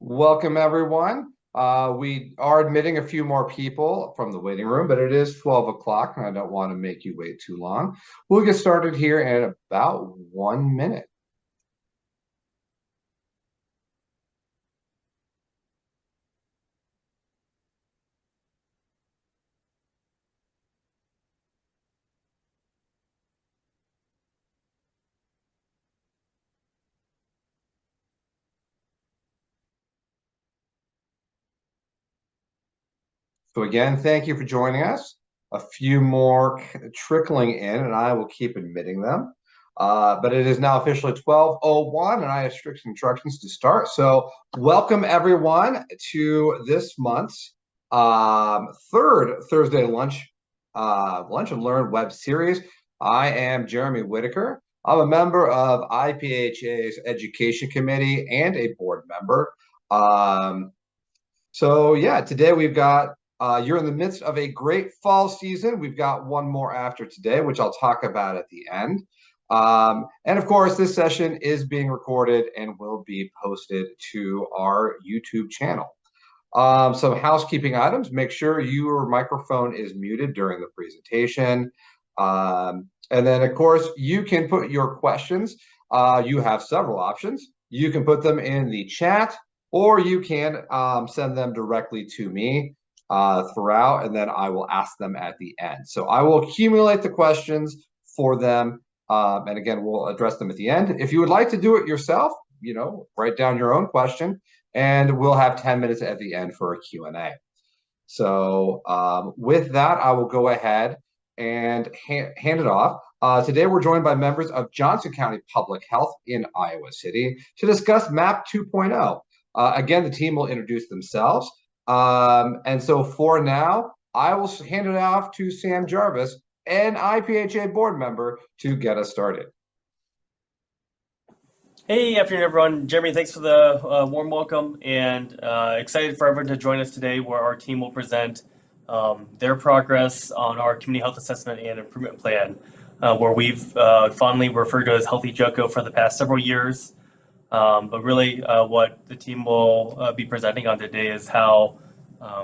Welcome, everyone. We are admitting a few more people from the waiting room, but it is 12 o'clock, and I don't want to make you wait too long. We'll get started here in about 1 minute. So again, thank you for joining us. A few more trickling in, and I will keep admitting them. But it is now officially 12:01, and I have strict instructions to start. So welcome, everyone, to this month's third Thursday lunch and learn web series. I am Jeremy Whitaker. I'm a member of IPHA's Education Committee and a board member. So yeah, today we've got you're in the midst of a great fall season. We've got one more after today, which I'll talk about at the end. And of course, this session is being recorded and will be posted to our YouTube channel. Some housekeeping items: make sure your microphone is muted during the presentation. And then, of course, you can put your questions. You have several options. You can put them in the chat, or you can send them directly to me throughout, and then I will ask them at the end. So I will accumulate the questions for them, and again, we'll address them at the end. If you would like to do it yourself, write down your own question, and we'll have 10 minutes at the end for a Q&A. So with that, I will go ahead and hand it off. Today, we're joined by members of Johnson County Public Health in Iowa City to discuss MAPP 2.0. Again, the team will introduce themselves. And so for now, I will hand it off to Sam Jarvis, an IPHA board member, to get us started. Hey, afternoon, everyone. Jeremy, thanks for the warm welcome, and excited for everyone to join us today, where our team will present their progress on our community health assessment and improvement plan, where we've fondly referred to as Healthy JOCO for the past several years. But really, what the team will be presenting on today is how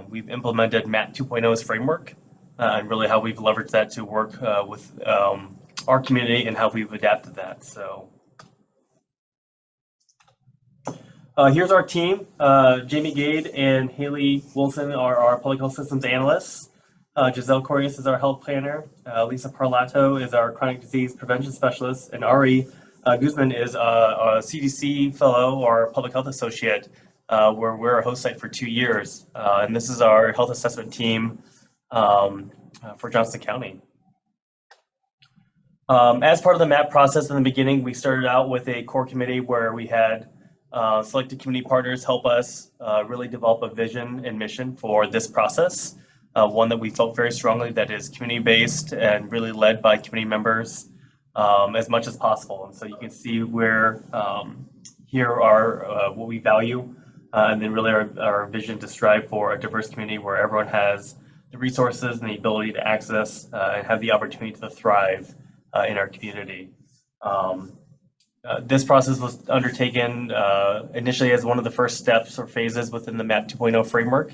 we've implemented MAPP 2.0's framework, and really how we've leveraged that to work with our community and how we've adapted that. So. Here's our team. Jamie Gade and Haley Wilson are our public health systems analysts. Giselle Corias is our health planner. Lisa Parlato is our chronic disease prevention specialist. And Ari Guzman is a CDC fellow or public health associate, where we're a host site for 2 years. And this is our health assessment team for Johnson County. As part of the MAPP process in the beginning, we started out with a core committee where we had selected community partners help us really develop a vision and mission for this process, one that we felt very strongly that is community-based and really led by community members as much as possible. And so you can see where here are what we value, and then really our vision to strive for a diverse community where everyone has the resources and the ability to access and have the opportunity to thrive in our community. This process was undertaken initially as one of the first steps or phases within the MAPP 2.0 framework.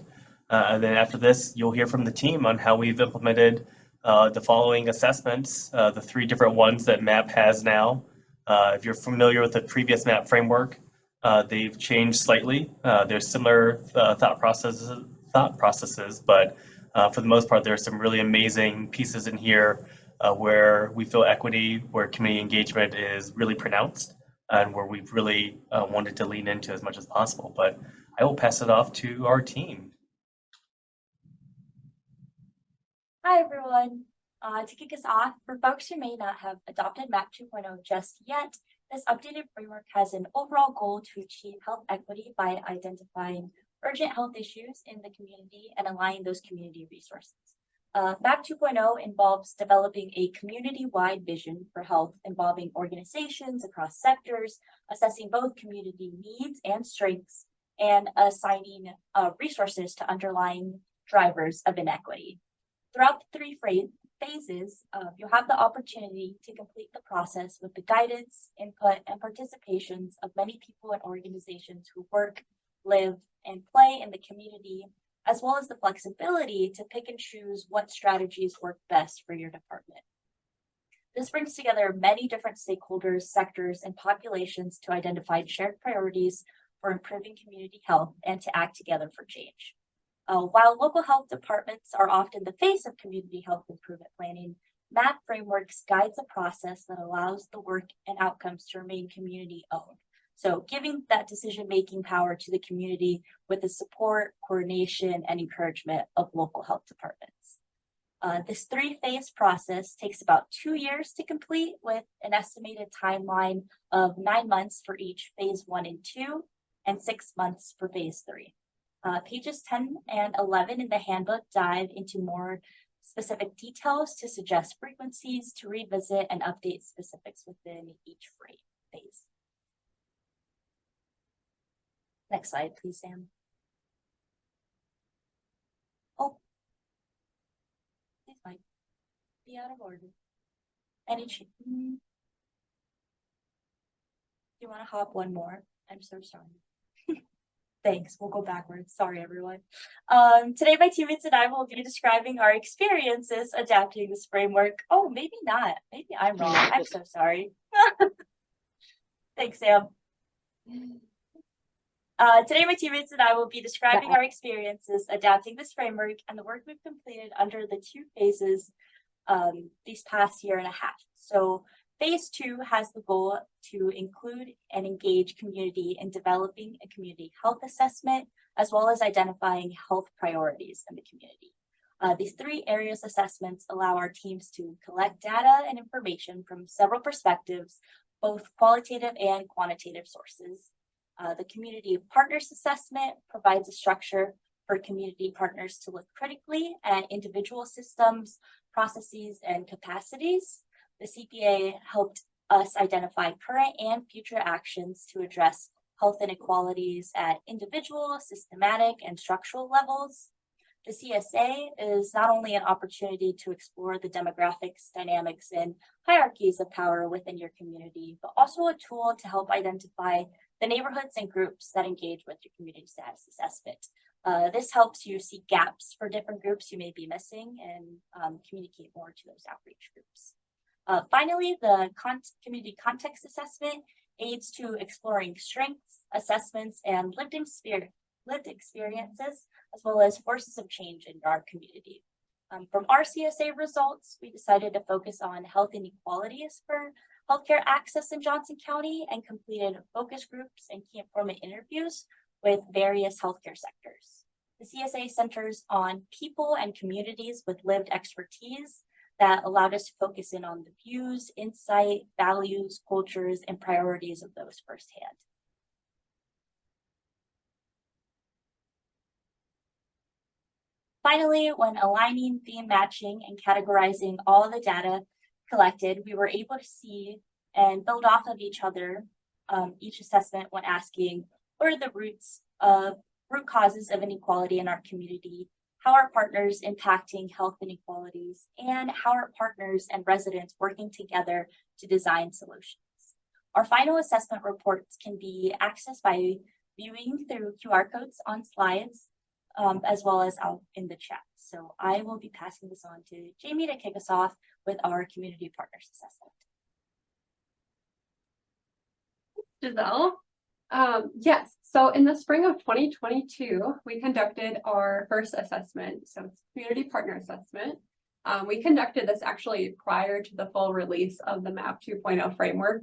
And then after this, you'll hear from the team on how we've implemented the following assessments, the 3 different ones that MAPP has now. If you're familiar with the previous MAPP framework, they've changed slightly. There's similar thought processes, but for the most part, there are some really amazing pieces in here where we feel equity, where community engagement is really pronounced, and where we've really wanted to lean into as much as possible. But I will pass it off to our team. Hi, everyone. To kick us off, for folks who may not have adopted MAPP 2.0 just yet, this updated framework has an overall goal to achieve health equity by identifying urgent health issues in the community and aligning those community resources. MAPP 2.0 involves developing a community-wide vision for health involving organizations across sectors, assessing both community needs and strengths, and assigning resources to underlying drivers of inequity. Throughout the 3 phases, you'll have the opportunity to complete the process with the guidance, input, and participations of many people and organizations who work live, and play in the community, as well as the flexibility to pick and choose what strategies work best for your department. This brings together many different stakeholders, sectors, and populations to identify shared priorities for improving community health and to act together for change. While local health departments are often the face of community health improvement planning, MAPP frameworks guides a process that allows the work and outcomes to remain community-owned. So giving that decision-making power to the community with the support, coordination, and encouragement of local health departments. This 3-phase process takes about 2 years to complete, with an estimated timeline of 9 months for each phase 1 and 2, and 6 months for phase 3. Pages 10 and 11 in the handbook dive into more specific details to suggest frequencies to revisit and update specifics within each phase. Next slide, please, Sam. Oh, these might be out of order. Any change? Do you want to hop one more? I'm so sorry. Thanks. We'll go backwards. Sorry, everyone. Today, my teammates and I will be describing our experiences adapting this framework. Oh, maybe not. Maybe I'm wrong. I'm so sorry. Thanks, Sam. Today, my teammates and I will be describing our experiences adapting this framework and the work we've completed under the 2 phases these past year and a half. So phase 2 has the goal to include and engage community in developing a community health assessment, as well as identifying health priorities in the community. These 3 areas assessments allow our teams to collect data and information from several perspectives, both qualitative and quantitative sources. The Community Partners Assessment provides a structure for community partners to look critically at individual systems, processes, and capacities. The CPA helped us identify current and future actions to address health inequalities at individual, systematic, and structural levels. The CSA is not only an opportunity to explore the demographics, dynamics, and hierarchies of power within your community, but also a tool to help identify the neighborhoods and groups that engage with your community status assessment. This helps you see gaps for different groups you may be missing and communicate more to those outreach groups. Finally, the community context assessment aids to exploring strengths, assessments, and lived experiences, as well as forces of change in our community. From our CSA results, we decided to focus on health inequalities for healthcare access in Johnson County and completed focus groups and key informant interviews with various healthcare sectors. The CSA centers on people and communities with lived expertise that allowed us to focus in on the views, insight, values, cultures, and priorities of those firsthand. Finally, when aligning, theme matching, and categorizing all the data collected, we were able to see and build off of each other, each assessment when asking what are the root causes of inequality in our community, how are partners impacting health inequalities, and how are partners and residents working together to design solutions. Our final assessment reports can be accessed by viewing through QR codes on slides, as well as out in the chat. So I will be passing this on to Jamie to kick us off with our community partners assessment. Giselle. Yes, so in the spring of 2022, we conducted our first assessment, so it's community partner assessment. We conducted this actually prior to the full release of the MAPP 2.0 framework.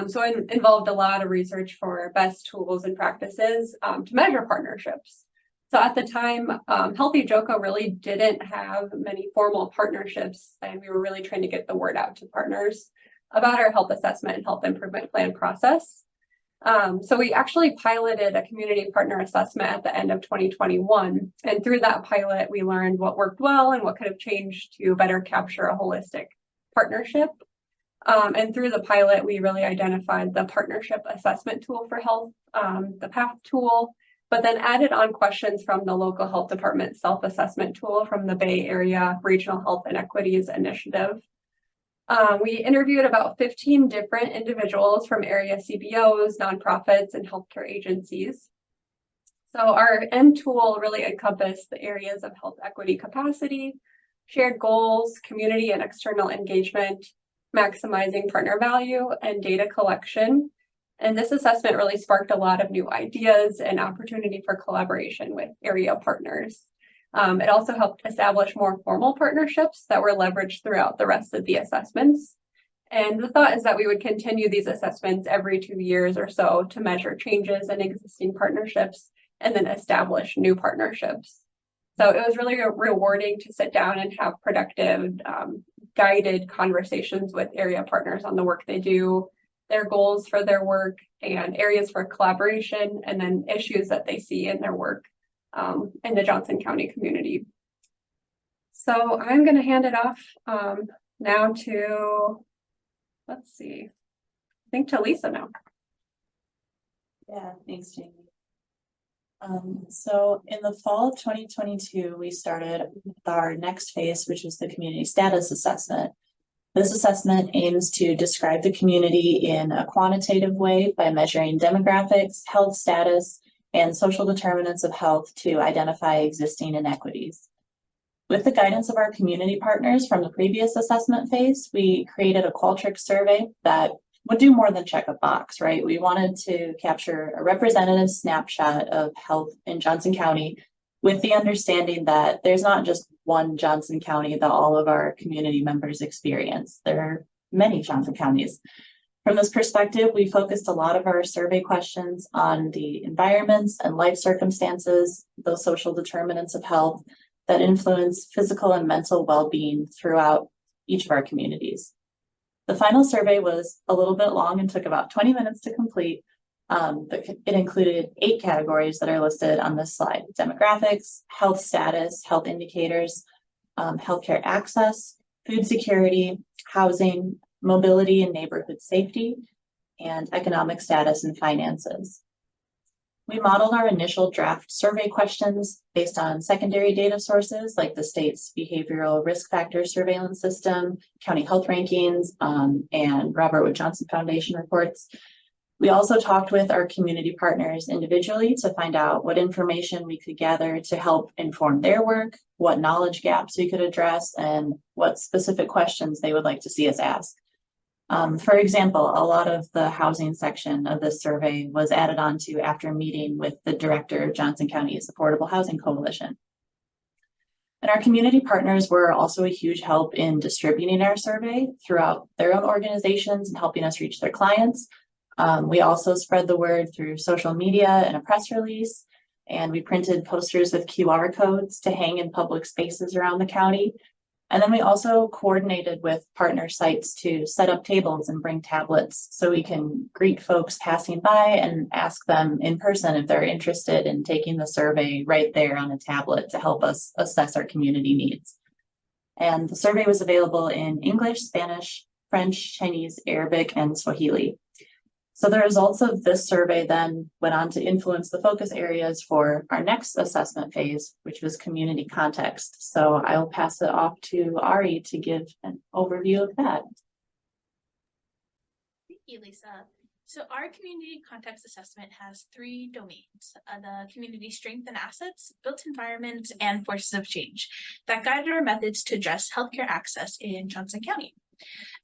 So it involved a lot of research for best tools and practices to measure partnerships. So at the time, Healthy Joko really didn't have many formal partnerships, and we were really trying to get the word out to partners about our health assessment and health improvement plan process. So we actually piloted a community partner assessment at the end of 2021. And through that pilot, we learned what worked well and what could have changed to better capture a holistic partnership. And through the pilot, we really identified the partnership assessment tool for health, the PATH tool, but then added on questions from the local health department self-assessment tool from the Bay Area Regional Health Inequities Initiative. We interviewed about 15 different individuals from area CBOs, nonprofits, and healthcare agencies. So our end tool really encompassed the areas of health equity capacity, shared goals, community and external engagement, maximizing partner value, and data collection. And this assessment really sparked a lot of new ideas and opportunity for collaboration with area partners. It also helped establish more formal partnerships that were leveraged throughout the rest of the assessments. And the thought is that we would continue these assessments every 2 years or so to measure changes in existing partnerships and then establish new partnerships. So it was really rewarding to sit down and have productive, guided conversations with area partners on the work they do, their goals for their work, and areas for collaboration, and then issues that they see in their work in the Johnson County community. So I'm going to hand it off now to, let's see, I think to Lisa now. Yeah, thanks, Jamie. So in the fall of 2022, we started with our next phase, which is the community status assessment. This assessment aims to describe the community in a quantitative way by measuring demographics, health status, and social determinants of health to identify existing inequities. With the guidance of our community partners from the previous assessment phase, we created a Qualtrics survey that would do more than check a box, right? We wanted to capture a representative snapshot of health in Johnson County with the understanding that there's not just one Johnson County that all of our community members experience. There are many Johnson counties. From this perspective, we focused a lot of our survey questions on the environments and life circumstances, those social determinants of health that influence physical and mental well-being throughout each of our communities. The final survey was a little bit long and took about 20 minutes to complete, but it included 8 categories that are listed on this slide: demographics, health status, health indicators, healthcare access, food security, housing, mobility and neighborhood safety, and economic status and finances. We modeled our initial draft survey questions based on secondary data sources like the state's behavioral risk factor surveillance system, county health rankings, and Robert Wood Johnson Foundation reports. We also talked with our community partners individually to find out what information we could gather to help inform their work, what knowledge gaps we could address, and what specific questions they would like to see us ask. For example, a lot of the housing section of this survey was added onto after meeting with the director of Johnson County's Affordable Housing Coalition. And our community partners were also a huge help in distributing our survey throughout their own organizations and helping us reach their clients. We also spread the word through social media and a press release, and we printed posters with QR codes to hang in public spaces around the county. And then we also coordinated with partner sites to set up tables and bring tablets so we can greet folks passing by and ask them in person if they're interested in taking the survey right there on a tablet to help us assess our community needs. And the survey was available in English, Spanish, French, Chinese, Arabic, and Swahili. So the results of this survey then went on to influence the focus areas for our next assessment phase, which was community context. So I'll pass it off to Ari to give an overview of that. Thank you, Lisa. So our community context assessment has 3 domains: the community strength and assets, built environment, and forces of change that guided our methods to address healthcare access in Johnson County.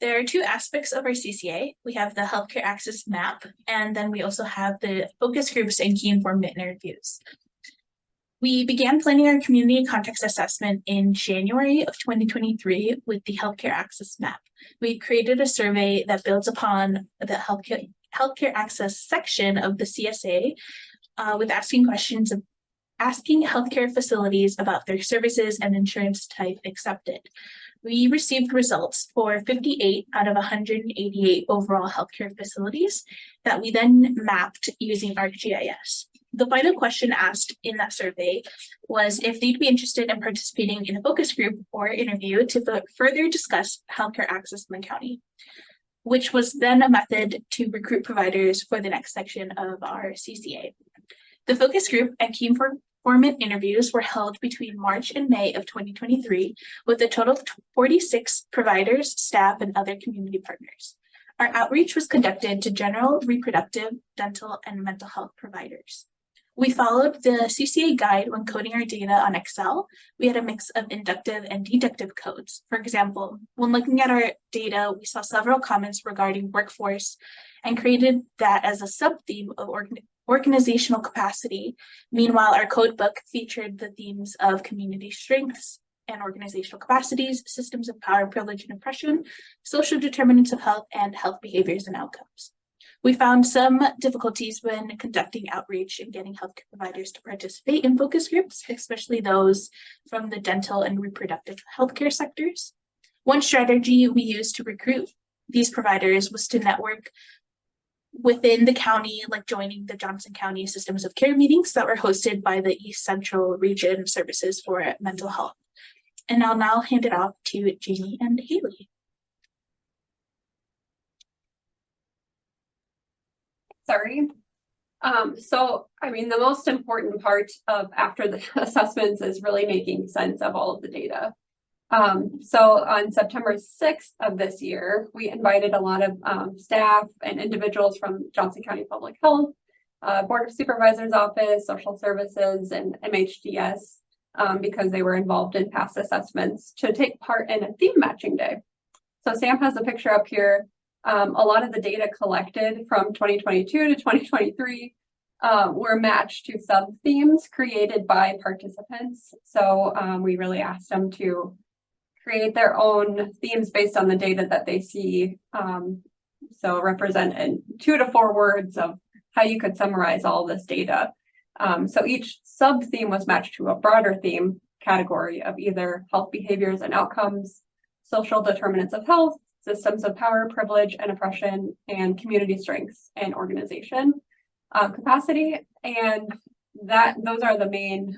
There are 2 aspects of our CCA. We have the healthcare access map, and then we also have the focus groups and key informant interviews. We began planning our community context assessment in January of 2023 with the healthcare access map. We created a survey that builds upon the healthcare access section of the CSA with asking questions of asking healthcare facilities about their services and insurance type accepted. We received results for 58 out of 188 overall healthcare facilities that we then mapped using ArcGIS. The final question asked in that survey was if they'd be interested in participating in a focus group or interview to further discuss healthcare access in the county, which was then a method to recruit providers for the next section of our CCA. The focus group and key informant interviews were held between March and May of 2023 with a total of 46 providers, staff, and other community partners. Our outreach was conducted to general, reproductive, dental, and mental health providers. We followed the CCA guide when coding our data on Excel. We had a mix of inductive and deductive codes. For example, when looking at our data, we saw several comments regarding workforce and created that as a sub-theme of organizational capacity. Meanwhile, our code book featured the themes of community strengths and organizational capacities, systems of power, privilege, and oppression, social determinants of health, and health behaviors and outcomes. We found some difficulties when conducting outreach and getting healthcare providers to participate in focus groups, especially those from the dental and reproductive healthcare sectors. One strategy we used to recruit these providers was to network within the county, like joining the Johnson County Systems of Care meetings that were hosted by the East Central Region Services for Mental Health. And I'll now hand it off to Jamie and Haley. Sorry. So, I mean, the most important part of after the assessments is really making sense of all of the data. So on September 6th of this year, we invited a lot of staff and individuals from Johnson County Public Health, Board of Supervisors Office, Social Services, and MHDS because they were involved in past assessments to take part in a theme matching day. So Sam has a picture up here. A lot of the data collected from 2022 to 2023 were matched to sub-themes created by participants. So we really asked them to create their own themes based on the data that they see. So represent in 2 to 4 words of how you could summarize all this data. So each sub-theme was matched to a broader theme category of either health behaviors and outcomes, social determinants of health, systems of power, privilege, and oppression, and community strengths and organization capacity. And those are the main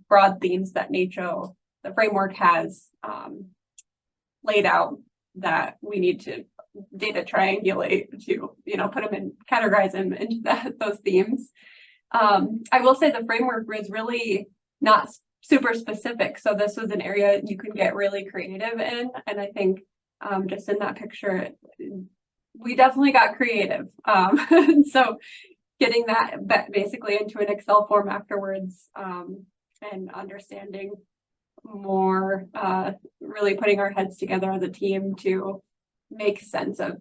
broad themes that NACCHO, the framework, has laid out that we need to data triangulate to, put them in, categorize them into those themes. I will say the framework was really not super specific. So this was an area you can get really creative in. And I think just in that picture, we definitely got creative. So getting that basically into an Excel form afterwards and understanding more, really putting our heads together as a team to make sense of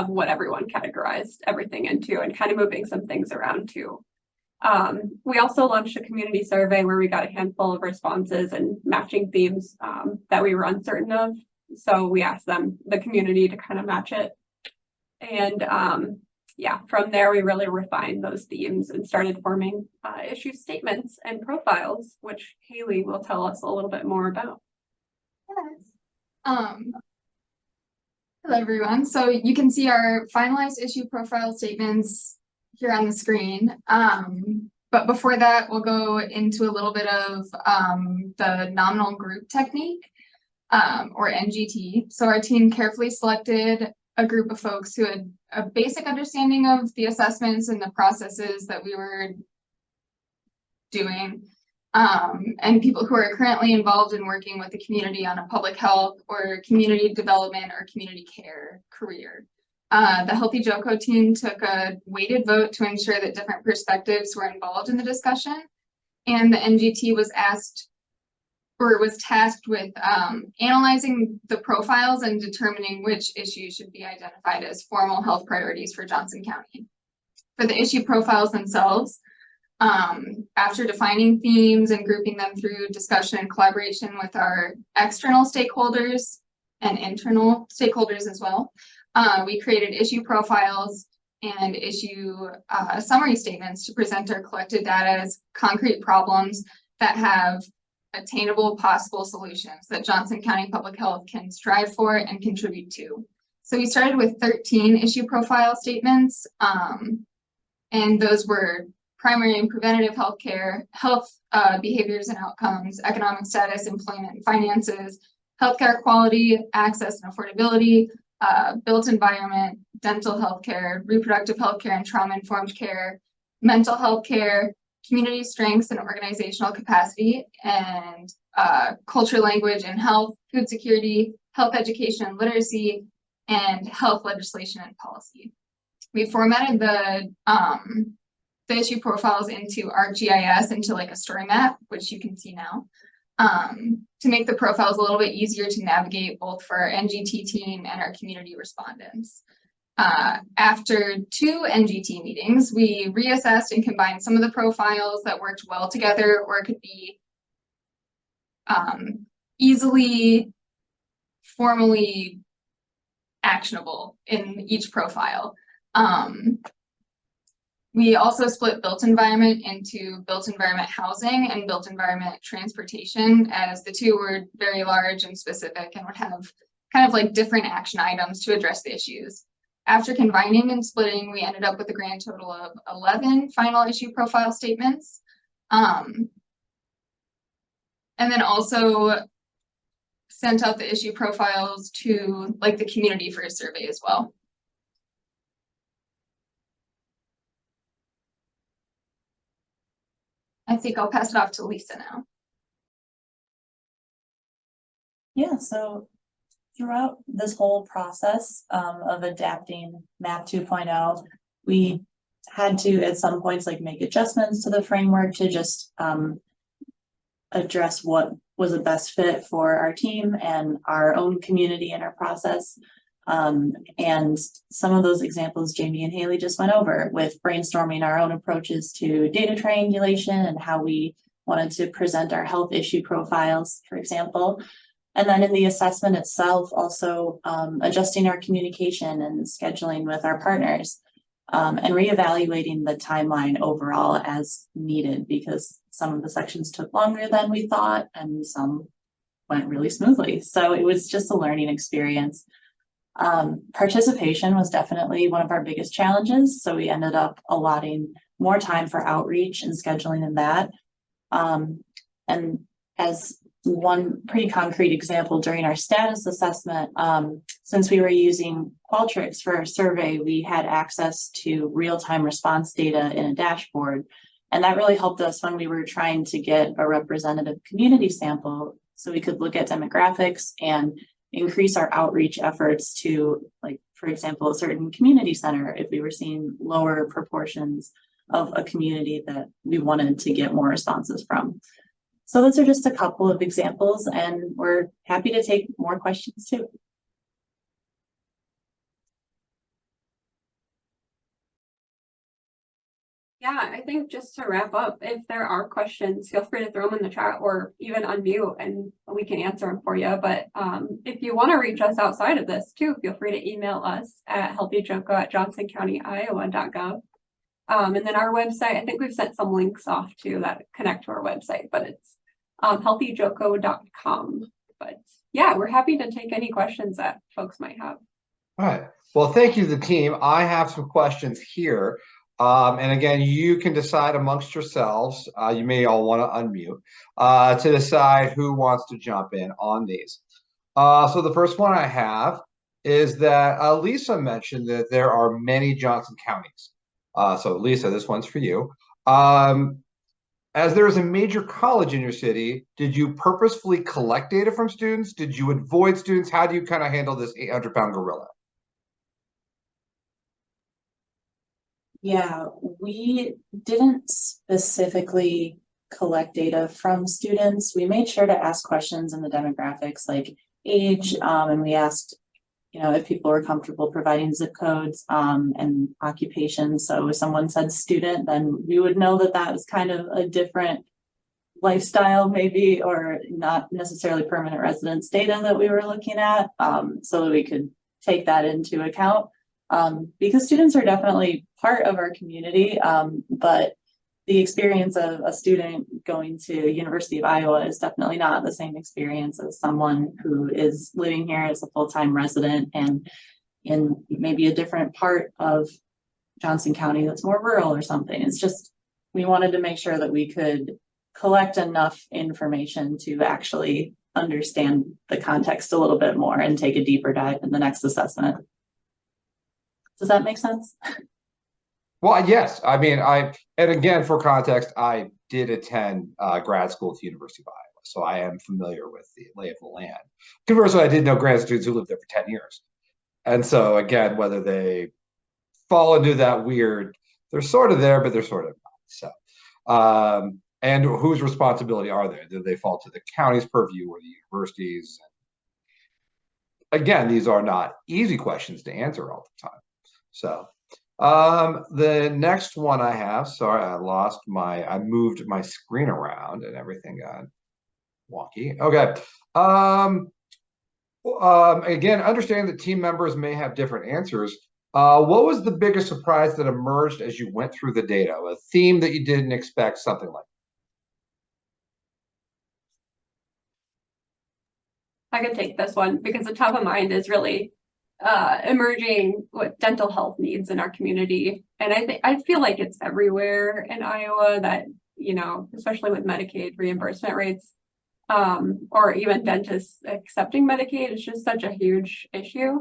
what everyone categorized everything into and kind of moving some things around too. We also launched a community survey where we got a handful of responses and matching themes that we were uncertain of. So we asked the community to kind of match it. And yeah, from there, we really refined those themes and started forming issue statements and profiles, which Haley will tell us a little bit more about. Yes. Hello, everyone. So you can see our finalized issue profile statements here on the screen. But before that, we'll go into a little bit of the nominal group technique, or NGT. So our team carefully selected a group of folks who had a basic understanding of the assessments and the processes that we were doing, and people who are currently involved in working with the community on a public health or community development or community care career. The Healthy JOCO team took a weighted vote to ensure that different perspectives were involved in the discussion, and the NGT was tasked with analyzing the profiles and determining which issues should be identified as formal health priorities for Johnson County. For the issue profiles themselves, after defining themes and grouping them through discussion and collaboration with our external stakeholders and internal stakeholders as well, we created issue profiles and issue summary statements to present our collected data as concrete problems that have attainable possible solutions that Johnson County Public Health can strive for and contribute to. So we started with 13 issue profile statements, and those were primary and preventative healthcare, health behaviors and outcomes, economic status, employment and finances, healthcare quality, access and affordability, built environment, dental healthcare, reproductive healthcare and trauma-informed care, mental health care, community strengths and organizational capacity, and culture, language, and health, food security, health education and literacy, and health legislation and policy. We formatted the the issue profiles into ArcGIS into like a story map, which you can see now, to make the profiles a little bit easier to navigate both for our NGT team and our community respondents. After 2 NGT meetings, we reassessed and combined some of the profiles that worked well together or could be easily formally actionable in each profile. We also split built environment into built environment housing and built environment transportation, as the 2 were very large and specific and would have kind of like different action items to address the issues. After combining and splitting, we ended up with a grand total of 11 final issue profile statements. And then also sent out the issue profiles to like the community for a survey as well. I think I'll pass it off to Lisa now. Yeah, so throughout this whole process of adapting MAPP 2.0, we had to at some points like make adjustments to the framework to just address what was the best fit for our team and our own community in our process. And some of those examples Jamie and Haley just went over with brainstorming our own approaches to data triangulation and how we wanted to present our health issue profiles, for example. And then in the assessment itself, also adjusting our communication and scheduling with our partners, and reevaluating the timeline overall as needed, because some of the sections took longer than we thought and some went really smoothly. So it was just a learning experience. Participation was definitely one of our biggest challenges. So we ended up allotting more time for outreach and scheduling in that. And as one pretty concrete example during our status assessment, since we were using Qualtrics for our survey, we had access to real-time response data in a dashboard. And that really helped us when we were trying to get a representative community sample so we could look at demographics and increase our outreach efforts to, like, for example, a certain community center if we were seeing lower proportions of a community that we wanted to get more responses from. So those are just a couple of examples, and we're happy to take more questions too. Yeah, I think just to wrap up, if there are questions, feel free to throw them in the chat or even unmute and we can answer them for you. But if you want to reach us outside of this too, feel free to email us at healthyjoko@johnsoncountyiowa.gov. And then our website, I think we've sent some links off to that connect to our website, but it's healthyjoko.com. But yeah, we're happy to take any questions that folks might have. All right. Well, thank you, the team. I have some questions here. And again, you can decide amongst yourselves, you may all want to unmute, to decide who wants to jump in on these. So the first one I have is that Lisa mentioned that there are many Johnson counties. So Lisa, this one's for you. As there is a major college in your city, did you purposefully collect data from students? Did you avoid students? How do you kind of handle this 800-pound gorilla? Yeah, we didn't specifically collect data from students. We made sure to ask questions in the demographics like age, and we asked, if people were comfortable providing zip codes and occupation. So if someone said student, then we would know that that was kind of a different lifestyle maybe, or not necessarily permanent residence data that we were looking at, so that we could take that into account. Because students are definitely part of our community, but the experience of a student going to University of Iowa is definitely not the same experience as someone who is living here as a full-time resident and in maybe a different part of Johnson County that's more rural or something. It's just, we wanted to make sure that we could collect enough information to actually understand the context a little bit more and take a deeper dive in the next assessment. Does that make sense? Well, yes. I mean, and again, for context, I did attend grad school at the University of Iowa, so I am familiar with the lay of the land. Conversely, I did know grad students who lived there for 10 years. And so again, whether they fall into that weird, they're sort of there, but they're sort of not. So, and whose responsibility are they? Do they fall to the county's purview or the universities? Again, these are not easy questions to answer all the time. So, the next one I have, sorry, I moved my screen around and everything got wonky. Okay. Again, understanding that team members may have different answers. What was the biggest surprise that emerged as you went through the data? A theme that you didn't expect, something like I could take this one because the top of mind is really emerging what dental health needs in our community. And I feel like it's everywhere in Iowa that, you know, especially with Medicaid reimbursement rates, or even dentists accepting Medicaid, it's just such a huge issue.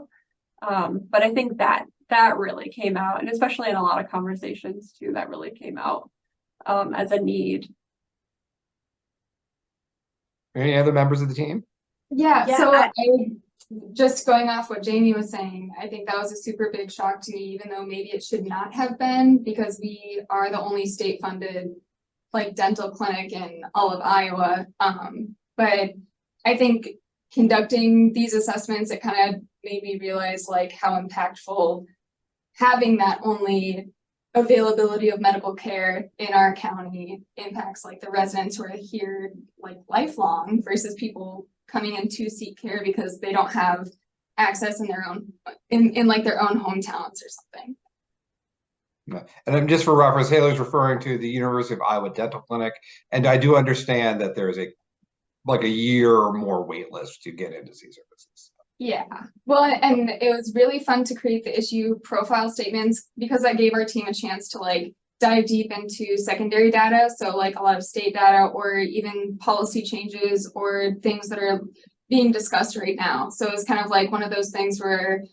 But I think that really came out, and especially in a lot of conversations too, that really came out as a need. Any other members of the team? Yeah, Yeah, so I- just going off what Jamie was saying, I think that was a super big shock to me, even though maybe it should not have been, because we are the only state funded like dental clinic in all of Iowa. But I think conducting these assessments, it kind of made me realize like how impactful having that only availability of medical care in our county impacts like the residents who are here like lifelong versus people coming in to seek care because they don't have access in their own in like their own hometowns or something. And then just for reference, Haley's referring to the University of Iowa Dental Clinic, and I do understand that there's a year or more wait list to get into these services. Yeah, well, and it was really fun to create the issue profile statements because that gave our team a chance to like dive deep into secondary data. So like a lot of state data or even policy changes or things that are being discussed right now. So it's kind of like one of those things where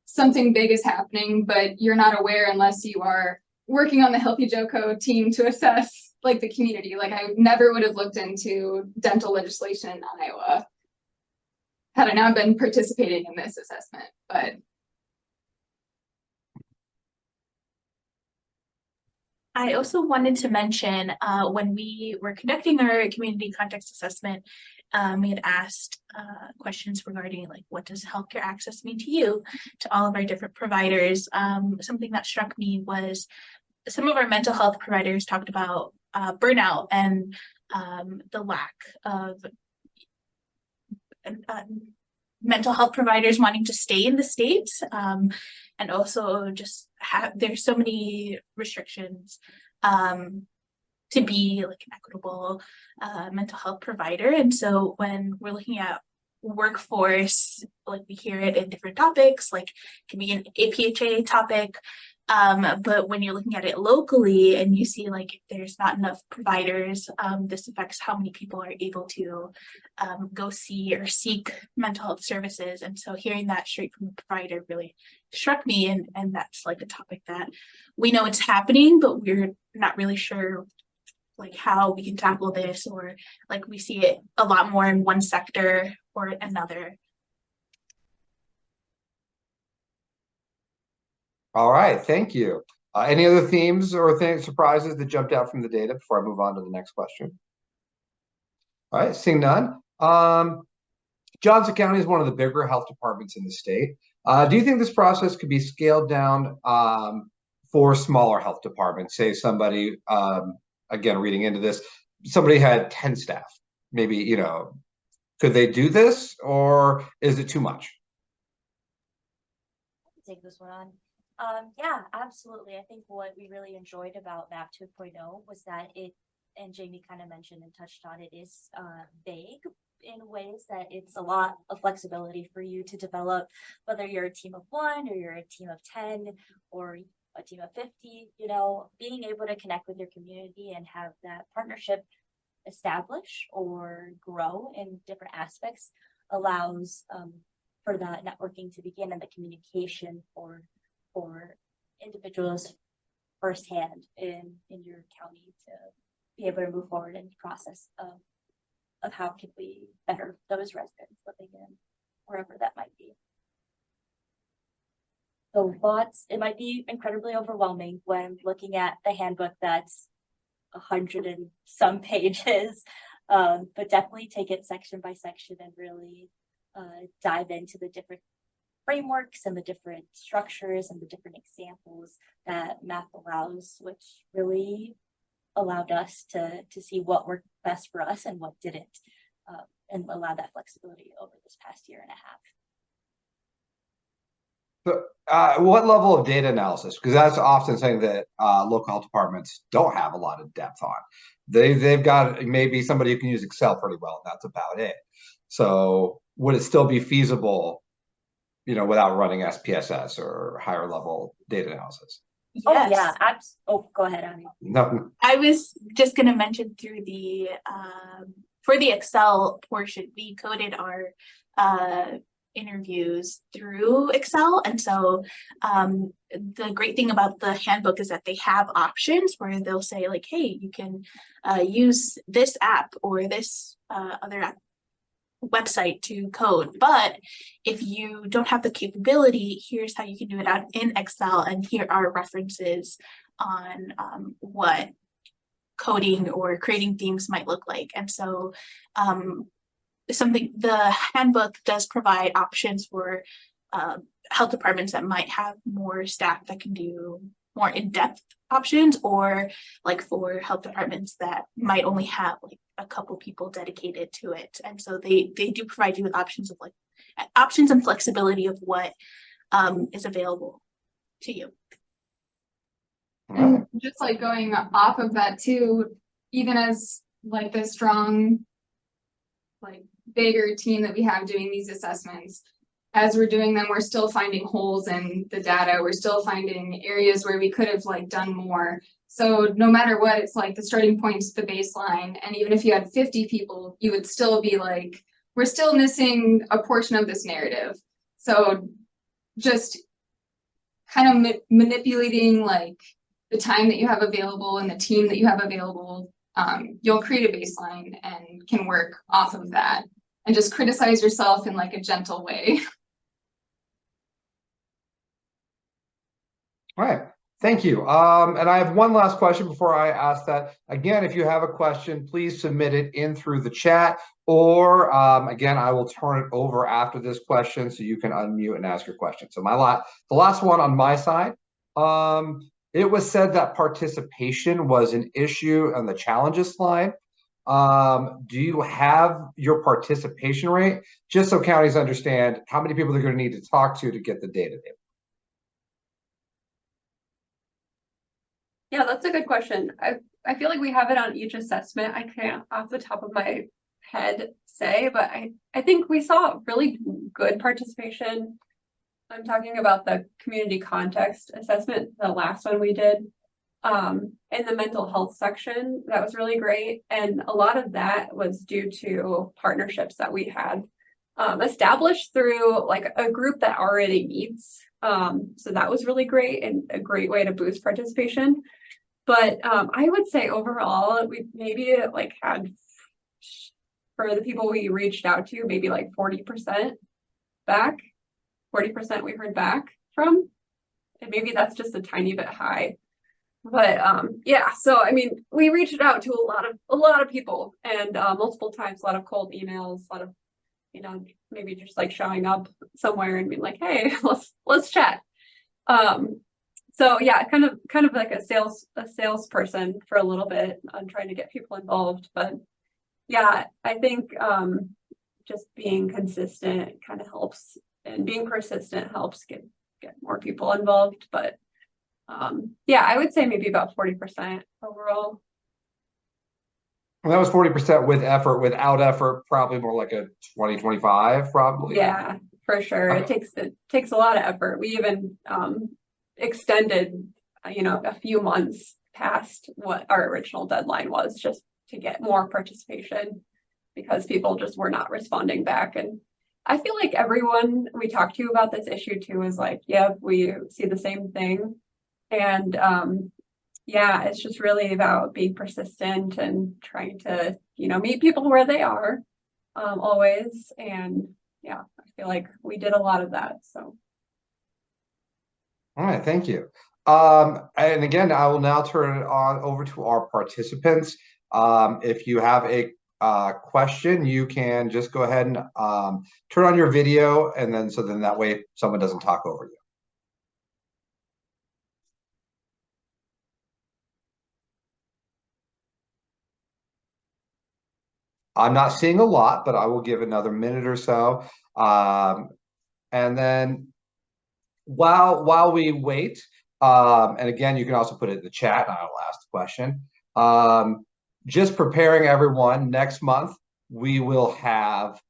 something big is happening, but you're not aware unless you are working on the Healthy Joe Code team to assess like the community. Like I never would have looked into dental legislation in Iowa had I not been participating in this assessment, but. I also wanted to mention when we were conducting our community context assessment, we had asked questions regarding like what does healthcare access mean to you, to all of our different providers. Something that struck me was some of our mental health providers talked about burnout and the lack of mental health providers wanting to stay in the States, and also just there's so many restrictions to be like an equitable mental health provider. And so when we're looking at workforce, like we hear it in different topics, like it can be an IPHA topic, but when you're looking at it locally and you see like there's not enough providers, this affects how many people are able to go see or seek mental health services. And so hearing that straight from the provider really struck me, and that's like a topic that we know it's happening, but we're not really sure like how we can tackle this, or like we see it a lot more in one sector or another. All right, thank you. Any other themes or surprises that jumped out from the data before I move on to the next question? All right, seeing none. Johnson County is one of the bigger health departments in the state. Do you think this process could be scaled down for smaller health departments? Say somebody, again, reading into this, somebody had 10 staff, maybe, you know, could they do this, or is it too much? Take this one on. Yeah, absolutely. I think what we really enjoyed about MAPP 2.0 was that it, and Jamie kind of mentioned and touched on, it is vague in ways that it's a lot of flexibility for you to develop, whether you're a team of 1 or you're a team of 10 or a team of 50, you know, being able to connect with your community and have that partnership establish or grow in different aspects allows for that networking to begin and the communication for individuals firsthand in your county to be able to move forward in the process of how can we better those residents living in wherever that might be. So thoughts, it might be incredibly overwhelming when looking at the handbook that's 100 and some pages, but definitely take it section by section and really dive into the different frameworks and the different structures and the different examples that MAPP allows, which really allowed us to see what worked best for us and what didn't, and allow that flexibility over this past year and a half. So, what level of data analysis? Because that's often something that local health departments don't have a lot of depth on. They've got maybe somebody who can use Excel pretty well, and that's about it. So, would it still be feasible, without running SPSS or higher level data analysis? Yes. Oh yeah, go ahead, Annie. No. I was just going to mention through the for the Excel portion, we coded our interviews through Excel, and so the great thing about the handbook is that they have options where they'll say like, hey, you can use this app or this other app website to code, but if you don't have the capability, here's how you can do it out in Excel, and here are references on what coding or creating themes might look like. And so the handbook does provide options for health departments that might have more staff that can do more in-depth options, or like for health departments that might only have like a couple people dedicated to it. And so they do provide you with options and flexibility of what is available to you. And just like going off of that too, even as like the strong, like bigger team that we have doing these assessments, as we're doing them, we're still finding holes in the data. We're still finding areas where we could have like done more. So no matter what, it's like the starting point's the baseline. And even if you had 50 people, you would still be like, we're still missing a portion of this narrative. So just kind of manipulating like the time that you have available and the team that you have available, you'll create a baseline and can work off of that and just criticize yourself in like a gentle way. All right, thank you. And I have one last question before I ask that. Again, if you have a question, please submit it in through the chat, or again, I will turn it over after this question so you can unmute and ask your question. So the last one on my side, it was said that participation was an issue on the challenges slide. Do you have your participation rate, just so counties understand how many people they're going to need to talk to get the data? Yeah, that's a good question. I feel like we have it on each assessment. I can't off the top of my head say, but I think we saw really good participation. I'm talking about the community context assessment, the last one we did. In the mental health section, that was really great. And a lot of that was due to partnerships that we had established through like a group that already meets. So that was really great and a great way to boost participation. But I would say overall, we maybe like had, for the people we reached out to, maybe like 40% back, 40% we heard back from. And maybe that's just a tiny bit high. But yeah, so I mean, we reached out to a lot of people, and multiple times, a lot of cold emails, a lot of, maybe just like showing up somewhere and being like, hey, let's chat. So yeah, kind of like a salesperson for a little bit on trying to get people involved. But yeah, I think just being consistent kind of helps, and being persistent helps get more people involved. But yeah, I would say maybe about 40% overall. Well, that was 40% with effort. Without effort, probably more like a 20-25, probably. Yeah, for sure. It takes a lot of effort. We even extended, a few months past what our original deadline was, just to get more participation, because people just were not responding back. And I feel like everyone we talked to about this issue too is like, yeah, we see the same thing. And yeah, it's just really about being persistent and trying to, meet people where they are always. And yeah, I feel like we did a lot of that. So. All right, thank you. And again, I will now turn it on over to our participants. If you have a question, you can just go ahead and turn on your video, and then that way someone doesn't talk over you. I'm not seeing a lot, but I will give another minute or so. And then while we wait, and again, you can also put it in the chat and I will ask the question. Just preparing everyone, next month, we will have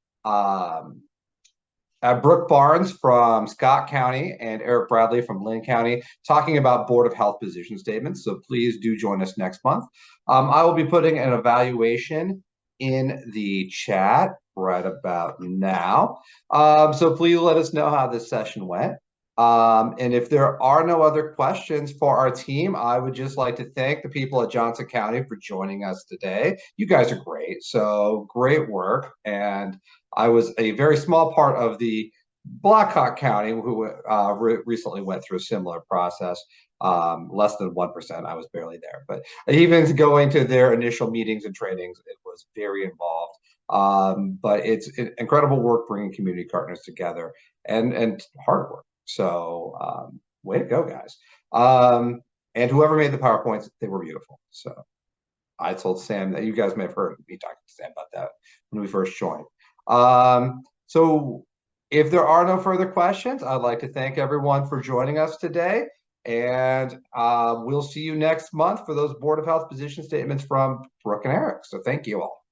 Brooke Barnes from Scott County and Eric Bradley from Lynn County talking about Board of Health position statements. So please do join us next month. I will be putting an evaluation in the chat right about now. So please let us know how this session went. And if there are no other questions for our team, I would just like to thank the people at Johnson County for joining us today. You guys are great, so great work. And I was a very small part of the Blackhawk County who recently went through a similar process. Less than 1%, I was barely there. But even going to their initial meetings and trainings, it was very involved. But it's incredible work bringing community partners together and hard work. So way to go, guys. And whoever made the PowerPoints, they were beautiful. So I told Sam that you guys may have heard me talking to Sam about that when we first joined. So if there are no further questions, I'd like to thank everyone for joining us today. And we'll see you next month for those Board of Health position statements from Brooke and Eric. So thank you all.